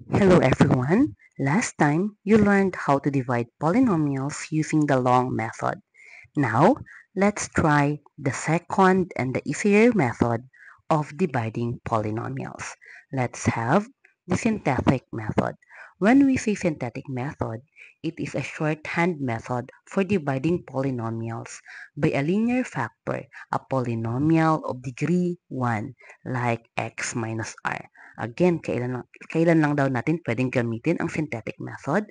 Hello everyone! Last time, you learned how to divide polynomials using the long method. Now, let's try the second and the easier method of dividing polynomials. Let's have the synthetic method. When we say synthetic method, it is a shorthand method for dividing polynomials by a linear factor, a polynomial of degree 1, like x minus r. Again, kailan lang daw natin pwedeng gamitin ang synthetic method?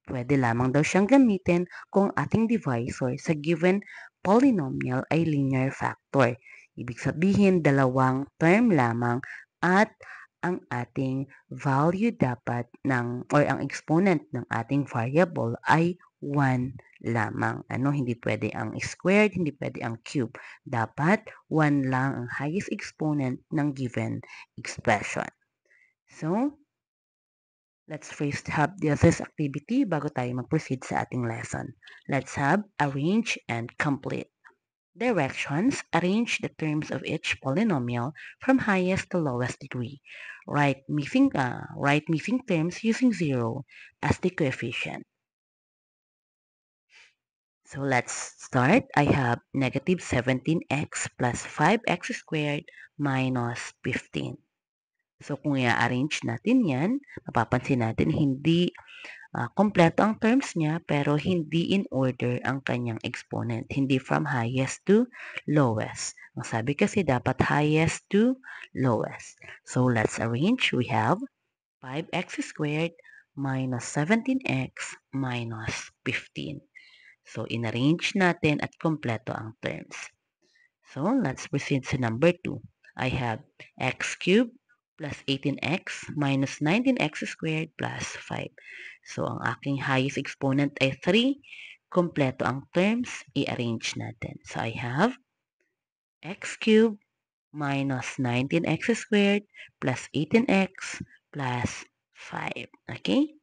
Pwede lamang daw siyang gamitin kung ating divisor sa given polynomial ay linear factor. Ibig sabihin, dalawang term lamang at ang ating value dapat or ang exponent ng ating variable ay 1 lamang. Hindi pwede ang squared, hindi pwede ang cube. Dapat 1 lang ang highest exponent ng given expression. So, let's first have this activity bago tayo mag-proceed sa ating lesson. Let's have arrange and complete. Directions: arrange the terms of each polynomial from highest to lowest degree. Write missing terms using 0 as the coefficient. So let's start. I have negative 17x plus 5x squared minus 15. So kung i-arrange natin yan, mapapansin natin hindi kompleto ang terms niya pero hindi in order ang kanyang exponent. Hindi from highest to lowest. Ang sabi kasi dapat highest to lowest. So let's arrange. We have 5x squared minus 17x minus 15. So in-arrange natin at kompleto ang terms. So let's proceed to number 2. I have x cubed plus 18x minus 19x squared plus 5. So, ang aking highest exponent ay 3. Kompleto ang terms, i-arrange natin. So, I have x cubed minus 19x squared plus 18x plus 5. Okay?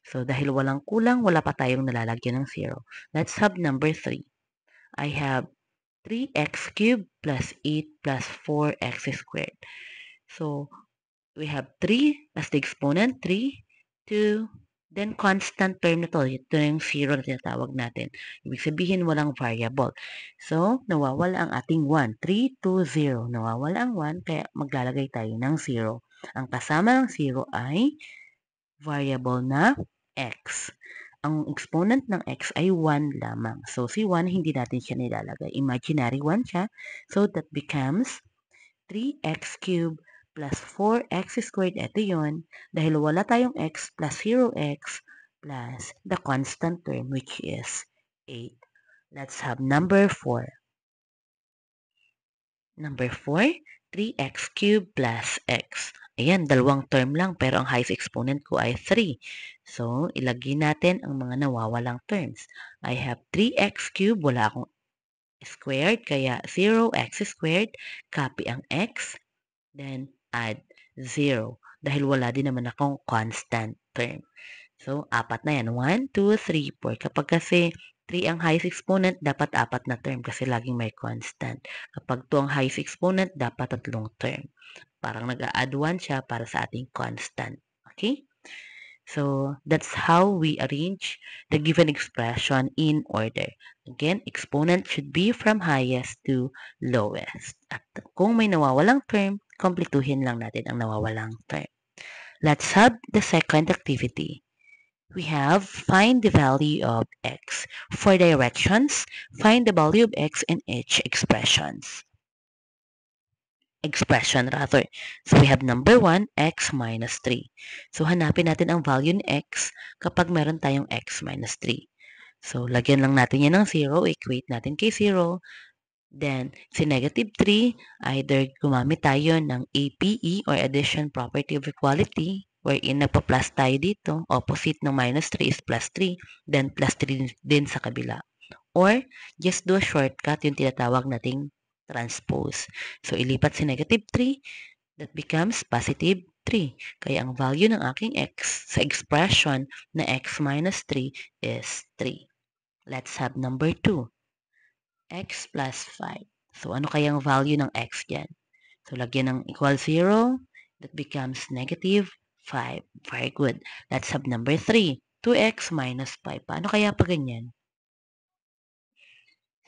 So, dahil walang kulang, wala pa tayong nalalagyan ng 0. Let's have number 3. I have 3x cubed plus 8 plus 4x squared. So, we have 3 as the exponent, 3, 2, then constant term na to. Ito yung 0 na tinatawag natin. Ibig sabihin, walang variable. So, nawawala ang ating 1. 3, 2, 0. Nawawala ang 1, kaya maglalagay tayo ng 0. Ang kasama ng 0 ay variable na x. Ang exponent ng x ay 1 lamang. So, si 1, hindi natin siya nilalagay. Imaginary 1 siya. So, that becomes 3x cubed plus 4x squared. Ito yun. Dahil wala tayong x plus 0x plus the constant term which is 8. Let's have number 4. Number 4, 3x cubed plus x. Ayan, dalawang term lang pero ang highest exponent ko ay 3. So, ilagay natin ang mga nawawalang terms. I have 3x cubed, wala akong squared, kaya 0x squared, copy ang x, then add 0. Dahil wala din naman akong constant term. So, 4 na yan. 1, 2, 3, 4. Kapag kasi 3 ang highest exponent, dapat 4 na term kasi laging may constant. Kapag 2 ang highest exponent, dapat 3 term. Parang nag-a-add 1 siya para sa ating constant. Okay? So, that's how we arrange the given expression in order. Again, exponent should be from highest to lowest. At kung may nawawalang term, kompletuhin lang natin ang nawawalang term. Let's have the second activity. We have find the value of x. For directions, find the value of x in each expression. So we have number 1, x minus 3. So hanapin natin ang value ni x kapag meron tayong x minus 3. So lagyan lang natin yan ng 0, equate natin kay 0. Then, si negative 3, either gumamit tayo ng APE or addition property of equality, wherein nagpa-plus tayo dito. Opposite ng minus 3 is plus 3, then plus 3 din sa kabila. Or, just do a shortcut, yung tinatawag nating transpose. So, ilipat si negative 3, that becomes positive 3. Kaya ang value ng aking x sa expression na x minus 3 is 3. Let's have number 2. X plus 5. So, ano kayang value ng x dyan? So, lagyan ng equal 0. That becomes negative 5. Very good. Let's have number 3. 2x minus 5. Paano kaya pa ganyan?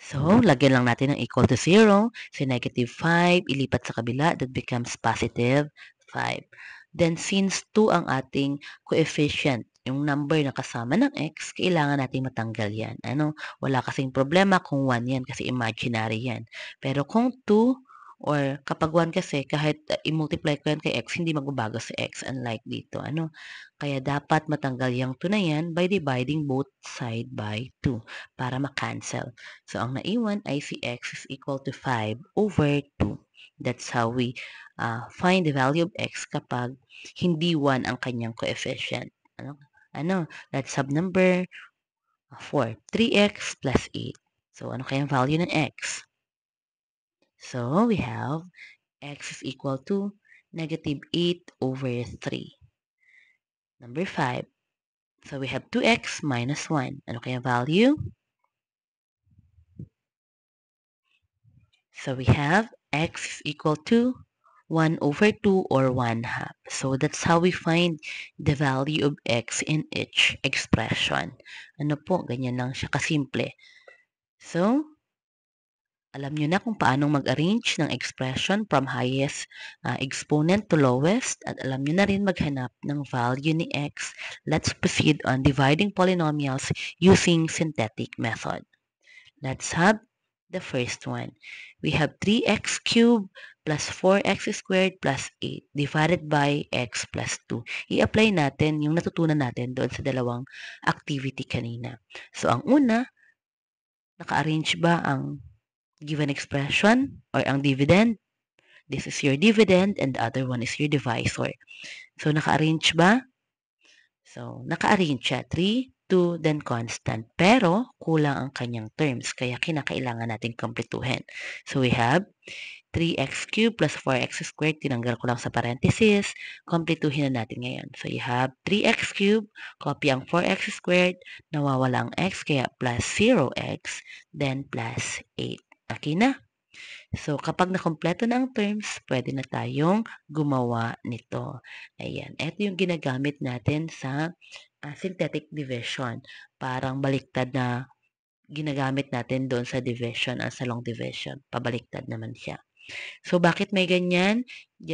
So, lagyan lang natin ng equal to 0. Si negative 5, ilipat sa kabila. That becomes positive 5. Then, since 2 ang ating coefficient, yung number na kasama ng x, kailangan natin matanggal yan. Ano? Wala kasing problema kung 1 yan kasi imaginary yan. Pero kung 2, or kapag 1 kasi, kahit i-multiply ko yan kay x, hindi magbabago si x, unlike dito. Ano? Kaya dapat matanggal yung 2 na yan by dividing both side by 2 para ma-cancel. So, ang naiwan ay si x is equal to 5 over 2. That's how we find the value of x kapag hindi 1 ang kanyang coefficient. Let's have number 4. 3x plus 8. So, ano kayang value ng x? So, we have x is equal to negative 8 over 3. Number 5. So, we have 2x minus 1. Ano kayang value? So, we have x is equal to 1 over 2 or 1 half. So, that's how we find the value of x in each expression. Ano po, ganyan lang siya kasimple. So, alam nyo na kung paano mag-arrange ng expression from highest exponent to lowest at alam nyo na rin maghanap ng value ni x. Let's proceed on dividing polynomials using synthetic method. Let's have the first one. We have 3x cubed plus 4x squared plus 8 divided by x plus 2. I-apply natin yung natutunan natin doon sa dalawang activity kanina. So, ang una, naka-arrange ba ang given expression or ang dividend? This is your dividend and the other one is your divisor. So, naka-arrange ba? So, naka-arrange siya. 3, 2, then constant. Pero, kulang ang kanyang terms. Kaya, kinakailangan natin kumpletuhin. So, we have 3x cubed plus 4x squared. Tinanggal ko lang sa parenthesis. Kumpletuhin na natin ngayon. So, you have 3x cubed, copy ang 4x squared, nawawala ang x, kaya plus 0x, then plus 8. Okay na? So, kapag nakompleto na ang terms, pwede na tayong gumawa nito. Ayan. Ito yung ginagamit natin sa synthetic division. Parang baliktad na ginagamit natin doon sa division, sa long division. Pabaliktad naman siya. So, bakit may ganyan?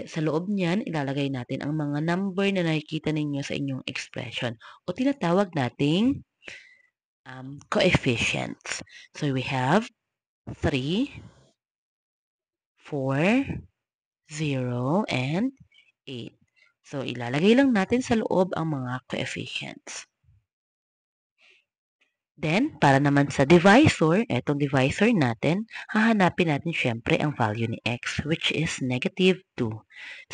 Sa loob niyan, ilalagay natin ang mga number na nakikita ninyo sa inyong expression o tinatawag nating coefficients. So, we have 3, 4, 0, and 8. So, ilalagay lang natin sa loob ang mga coefficients. Then, para naman sa divisor, etong divisor natin, hahanapin natin syempre ang value ni x, which is negative 2.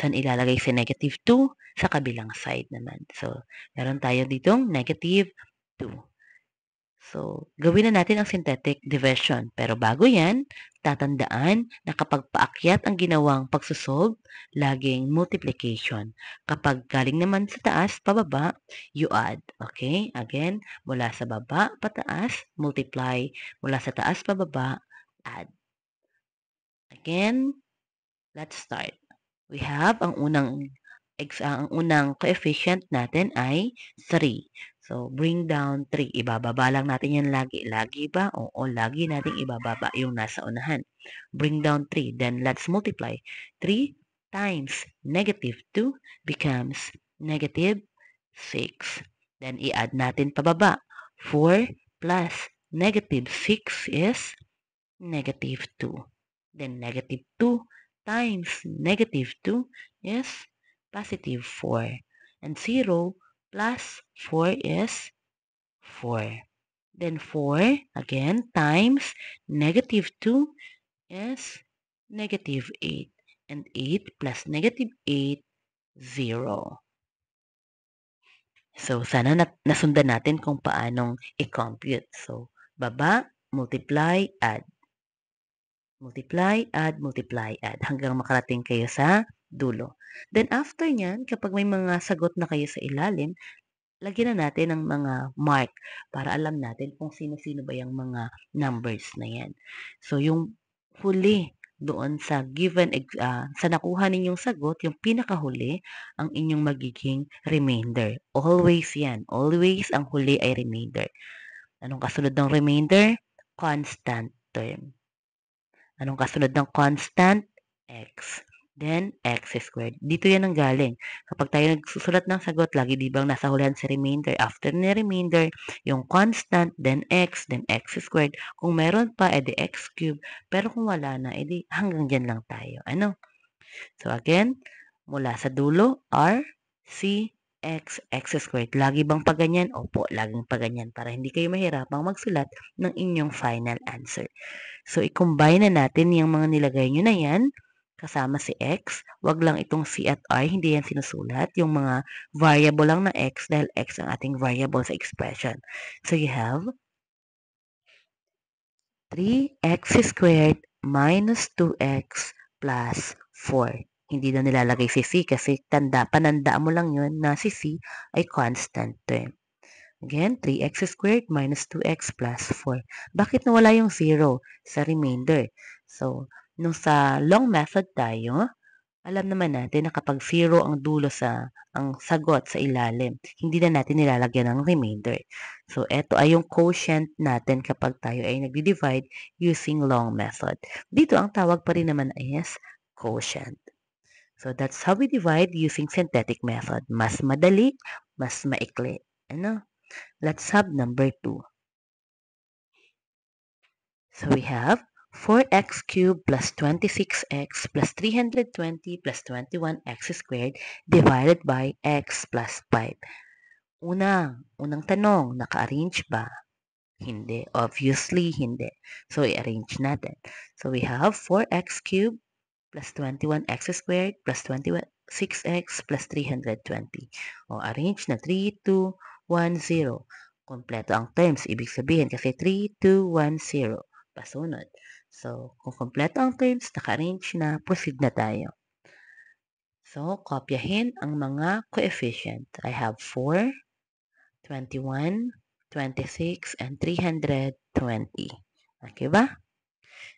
Saan ilalagay si negative 2? Sa kabilang side naman. So, meron tayo ditong negative 2. So, gawin na natin ang synthetic division. Pero bago yan, tatandaan na kapag paakyat ang ginawang pagsusolve, laging multiplication. Kapag galing naman sa taas, pababa, you add. Okay? Again, mula sa baba, pataas, multiply. Mula sa taas, pababa, add. Again, let's start. We have ang unang coefficient natin ay 3. So, bring down 3. Ibababa lang natin yan lagi. Lagi ba? Oo, lagi natin ibababa yung nasa unahan. Bring down 3. Then, let's multiply. 3 times negative 2 becomes negative 6. Then, i-add natin pababa. 4 plus negative 6 is negative 2. Then, negative 2 times negative 2 is positive 4. And 0 plus 4 is 4. Then 4, again, times negative 2 is negative 8. And 8 plus negative 8, 0. So, sana nasundan natin kung paanong i-compute. So, baba, multiply, add. Multiply, add, multiply, add, hanggang makarating kayo sa dulo. Then after nyan, kapag may mga sagot na kayo sa ilalim, lagyan na natin ng mga mark para alam natin kung sino-sino ba yung mga numbers na yan. So yung huli doon sa sa nakuha ninyong sagot, yung pinakahuli, ang inyong magiging remainder. Always yan. Always ang huli ay remainder. Anong kasunod ng remainder? Constant term. Anong kasunod ng constant? X. Then, x squared. Dito yan ang galing. Kapag tayo nagsusulat ng sagot, lagi di bang nasa hulihan si remainder? After ni remainder, yung constant, then x squared. Kung meron pa, edi x cubed. Pero kung wala na, edi hanggang dyan lang tayo. Ano? So again, mula sa dulo, r, c, x squared. Lagi bang paganyan? Opo, laging paganyan para hindi kayo mahirapang magsulat ng inyong final answer. So, i-combine na natin yung mga nilagay nyo na yan kasama si x. Wag lang itong c at r, hindi yan sinusulat. Yung mga variable lang na x dahil x ang ating variable sa expression. So, you have 3x squared minus 2x plus 4. Hindi na nilalagay si c kasi panandaan mo lang yun na si c ay constant term. Again, 3x squared minus 2x plus 4. Bakit nawala yung 0 sa remainder? So, nung sa long method tayo, alam naman natin na kapag 0 ang dulo ang sagot sa ilalim, hindi na natin nilalagyan ng remainder. So, ito ay yung quotient natin kapag tayo ay nagdi-divide using long method. Dito, ang tawag pa rin naman is quotient. So, that's how we divide using synthetic method. Mas madali, mas maikli. Ano? Let's have number 2. So we have 4x cubed plus 26x plus 320 plus 21x squared divided by x plus 5. Unang tanong, naka-arrange ba? Hindi. Obviously, hindi. So, i-arrange natin. So, we have 4x cubed plus 21x squared plus 26x plus 320. O, arrange na 3, 2, 1, 0. Kompleto ang terms. Ibig sabihin kasi 3, 2, 1, 0. Pasunod. So, kung kompleto ang terms, naka-arrange na, proceed na tayo. So, kopyahin ang mga coefficient. I have 4, 21, 26, and 320. Okay ba?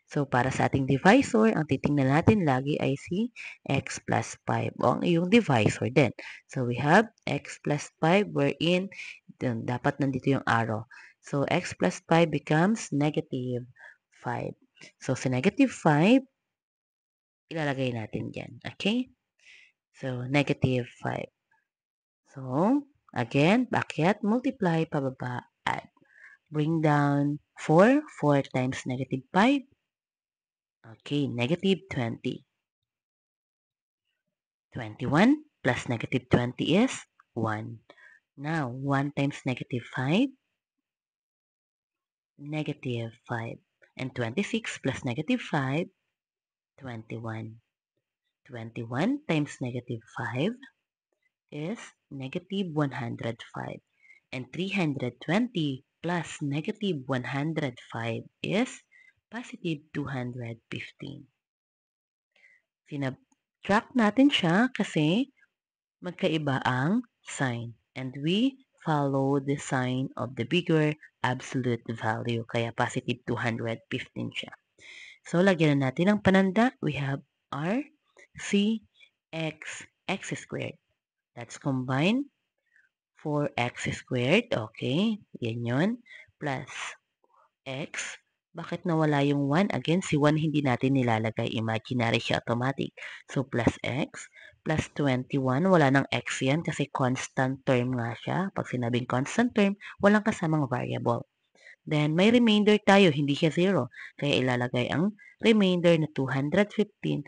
So, para sa ating divisor, ang titingnan natin lagi ay si x plus 5 o ang iyong divisor din. So, we have x plus 5 wherein dapat nandito yung arrow. So, x plus 5 becomes negative 5. So, sa negative 5, ilalagay natin yan. Okay? So, negative 5. So, again, bakyat, multiply, pababa, add. Bring down 4. 4 times negative 5. Okay, negative 20. 21 plus negative 20 is 1. Now, 1 times negative 5, negative 5. And 26 plus negative 5, 21. 21 times negative 5 is negative 105. And 320 plus negative 105 is positive 215. Sinabtract natin siya kasi magkaiba ang sign. And we follow the sign of the bigger absolute value. Kaya positive 215 siya. So, lagyan na natin ang pananda. We have R, C, X, X squared. Let's combine 4x squared. Okay, yan yun. Plus x. Bakit nawala yung 1? Again, si 1 hindi natin nilalagay. Imaginary siya, automatic. So, plus x. Plus 21. Wala ng x yan kasi constant term nga siya. Pag sinabing constant term, walang kasamang variable. Then, may remainder tayo. Hindi siya 0. Kaya ilalagay ang remainder na 215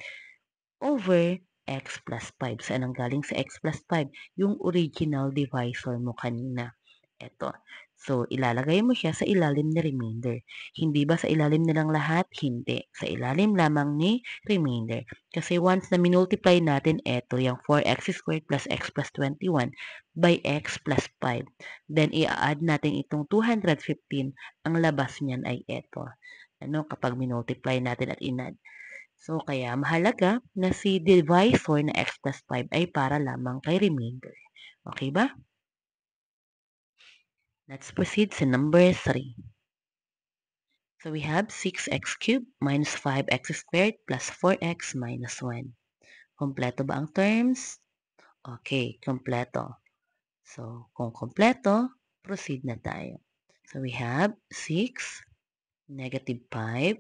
over x plus 5. Saan ang galing sa x plus 5? Yung original divisor mo kanina. Ito. So, ilalagay mo siya sa ilalim ni remainder. Hindi ba sa ilalim nilang lahat? Hindi. Sa ilalim lamang ni remainder. Kasi once na minultiply natin ito, yung 4x squared plus x plus 21 by x plus 5. Then, i-add natin itong 215. Ang labas niyan ay ito. Ano, kapag minultiply natin at inad. So, kaya mahalaga na si divisor na x plus 5 ay para lamang kay remainder. Okay ba? Let's proceed sa number 3. So we have 6x cubed minus 5x squared plus 4x minus 1. Kompleto ba ang terms? Okay, kompleto. So, kung kompleto, proceed na tayo. So we have 6, negative 5,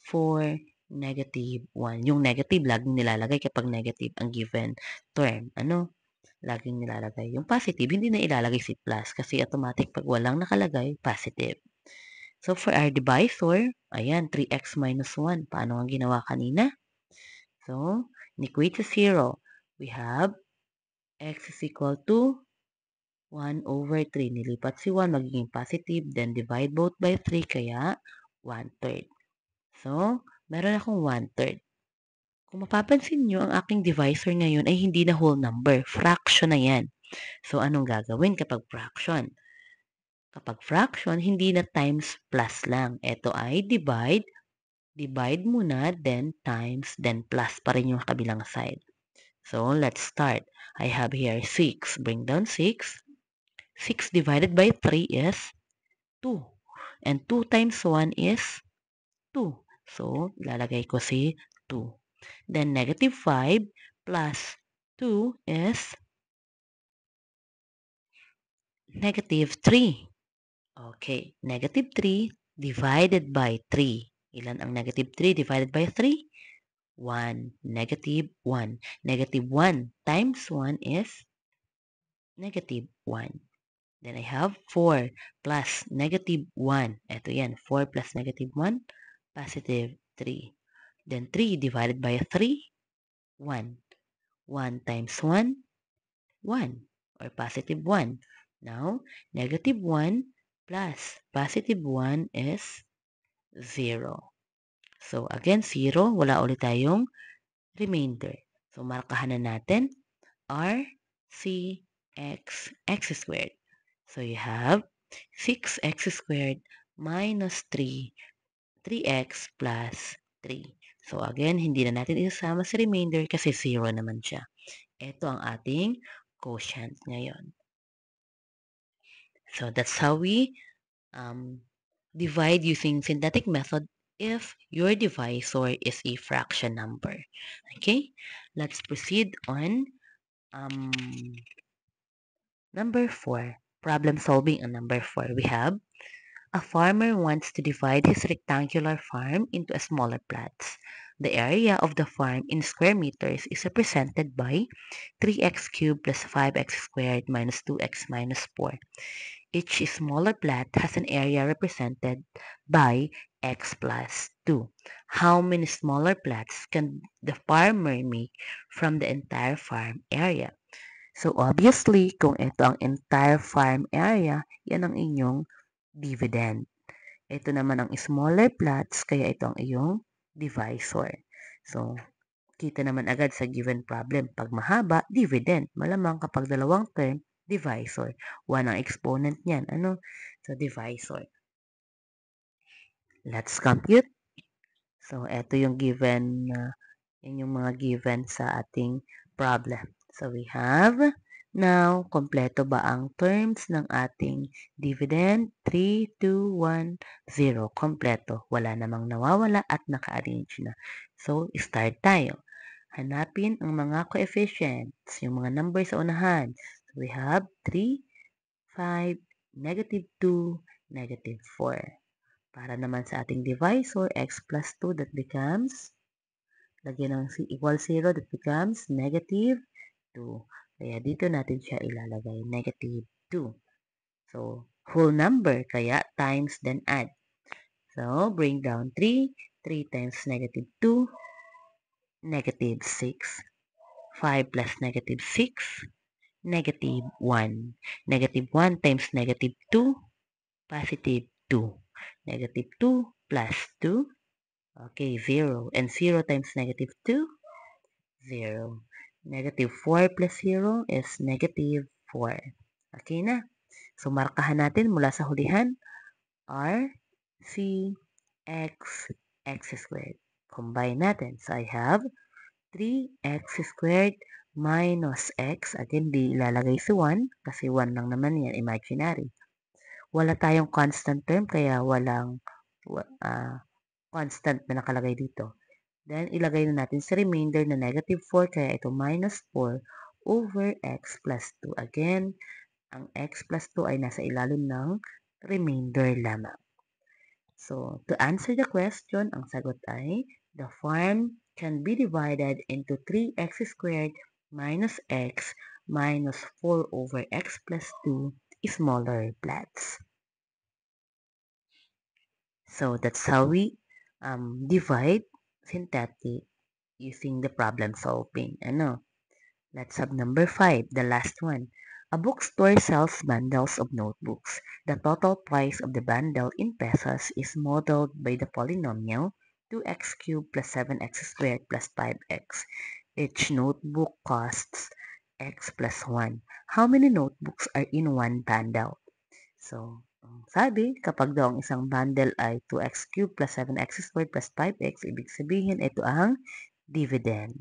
4, negative 1. Yung negative, laging nilalagay kapag negative ang given term. Ano? Laging nilalagay. Yung positive, hindi na ilalagay si plus kasi automatic pag walang nakalagay, positive. So, for our divisor, ayan, 3x minus 1. Paano ang ginawa kanina? So, in-equate sa 0, we have x is equal to 1 over 3. Nilipat si 1, magiging positive, then divide both by 3, kaya 1/3. So, meron akong 1/3. Kung mapapansin nyo, ang aking divisor ngayon ay hindi na whole number. Fraction na yan. So, anong gagawin kapag fraction? Kapag fraction, hindi na times plus lang. Ito ay divide. Divide muna, then times, then plus pa rin yung kabilang side. So, let's start. I have here 6. Bring down 6. 6 divided by 3 is 2. And 2 times 1 is 2. So, ilalagay ko si 2. Then, negative 5 plus 2 is negative 3. Okay, negative 3 divided by 3. Ilan ang negative 3 divided by 3? 1. Negative 1. Negative 1 times 1 is negative 1. Then I have 4 plus negative 1. Ito yan, 4 plus negative 1, positive 3. Then 3 divided by 3, 1. 1 times 1, 1. Or positive 1. Now, negative 1 plus positive 1 is 0. So, again, 0. Wala ulit tayong remainder. So, markahan na natin R, C, X, X squared. So, you have 6x squared minus 3, 3x plus 3. So, again, hindi na natin isasama sa remainder kasi 0 naman siya. Ito ang ating quotient ngayon. So, that's how we divide using synthetic method if your divisor is a fraction number. Okay? Let's proceed on number 4. Problem solving on number 4. We have a farmer wants to divide his rectangular farm into smaller plots. The area of the farm in square meters is represented by 3x cubed plus 5x squared minus 2x minus 4. Each smaller plot has an area represented by x plus 2. How many smaller plots can the farmer make from the entire farm area? So obviously, kung ito ang entire farm area, yan ang inyong dividend. Ito naman ang smaller plots, kaya ito ang iyong divisor. So, kita naman agad sa given problem. Pag mahaba, dividend. Malamang kapag dalawang term, divisor. 1 ang exponent niyan. Ano? So, divisor. Let's compute. So, ito yung given, yan yung mga given sa ating problem. So, we have, now, kompleto ba ang terms ng ating dividend? 3, 2, 1, 0. Kompleto. Wala namang nawawala at naka-arrange na. So, start tayo. Hanapin ang mga coefficients, yung mga numbers sa unahan. So, we have 3, 5, negative 2, negative 4. Para naman sa ating divisor, x plus 2, that becomes, lagyan ng equal 0, that becomes negative 2. Kaya dito natin siya ilalagay, negative 2. So, whole number, kaya times, then add. So, bring down 3. 3 times negative 2, negative 6. 5 plus negative 6, negative 1. Negative 1 times negative 2, positive 2. Negative 2 plus 2, okay, 0. And 0 times negative 2, 0. Negative 4 plus 0 is negative 4. Okay na. So, markahan natin mula sa hulihan, R, C, X, X squared. Combine natin. So, I have 3x squared minus x. Again, di ilalagay si 1 kasi 1 lang naman yan, imaginary. Wala tayong constant term kaya walang constant na nakalagay dito. Then, ilagay na natin sa remainder na negative 4, kaya ito minus 4 over x plus 2. Again, ang x plus 2 ay nasa ilalim ng remainder lamang. So, to answer the question, ang sagot ay, the form can be divided into 3x squared minus x minus 4 over x plus 2 smaller plots. So, that's how we divide synthetic using the problem solving. Let's have number 5, the last one. A bookstore sells bundles of notebooks. The total price of the bundle in pesos is modeled by the polynomial 2x cubed plus 7x squared plus 5x. Each notebook costs x plus 1. How many notebooks are in one bundle? So, sabi, kapag daw ang isang bundle ay 2x cubed plus 7x squared plus 5x, ibig sabihin ito ang dividend.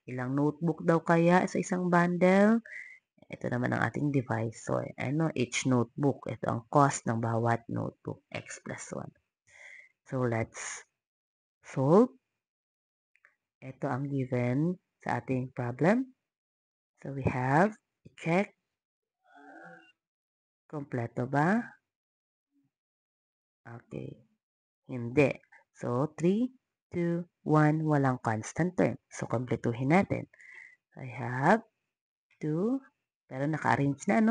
Ilang notebook daw kaya sa isang bundle? Ito naman ang ating divisor. Each notebook. Ito ang cost ng bawat notebook. X plus 1. So, let's solve. Ito ang given sa ating problem. So, we have, check. Kompleto ba? Okay. Hindi. So, 3, 2, 1, walang constant term. So, kompletuhin natin. I have 2, pero naka-arrange na,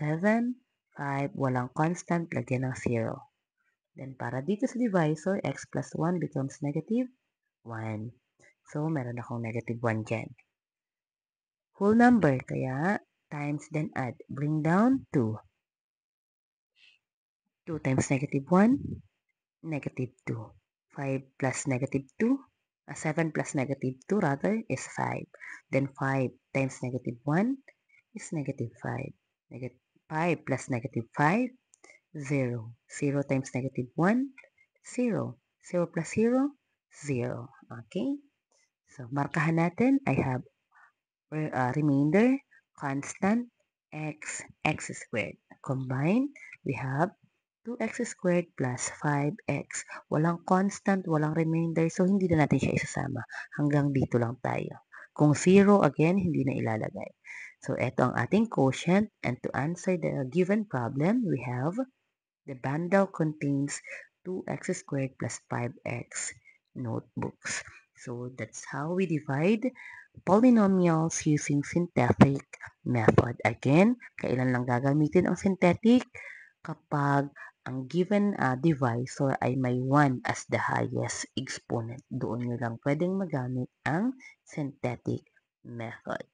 7, 5, walang constant, lagyan ng 0. Then, para dito sa divisor, x plus 1 becomes negative 1. So, meron akong negative 1 dyan. Whole number, kaya times then add. Bring down 2. 2 times negative 1, negative 2. 5 plus negative 2, 7 plus negative 2 rather is 5. Then 5 times negative 1 is negative 5. Negative 5 plus negative 5, 0. 0 times negative 1, 0. 0 plus 0, 0. Okay? So, markahan natin, I have remainder, constant, x squared. Combine, we have 2x squared plus 5x. Walang constant, walang remainder, so hindi na natin siya isasama. Hanggang dito lang tayo. Kung 0, again, hindi na ilalagay. So, ito ang ating quotient. And to answer the given problem, we have the bundle contains 2x squared plus 5x notebooks. So, that's how we divide polynomials using synthetic method. Again, kailan lang gagamitin ang synthetic? Kapag ang given divisor ay may 1 as the highest exponent. Doon nyo lang pwedeng magamit ang synthetic method.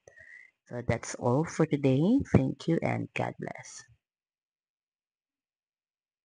So that's all for today. Thank you and God bless.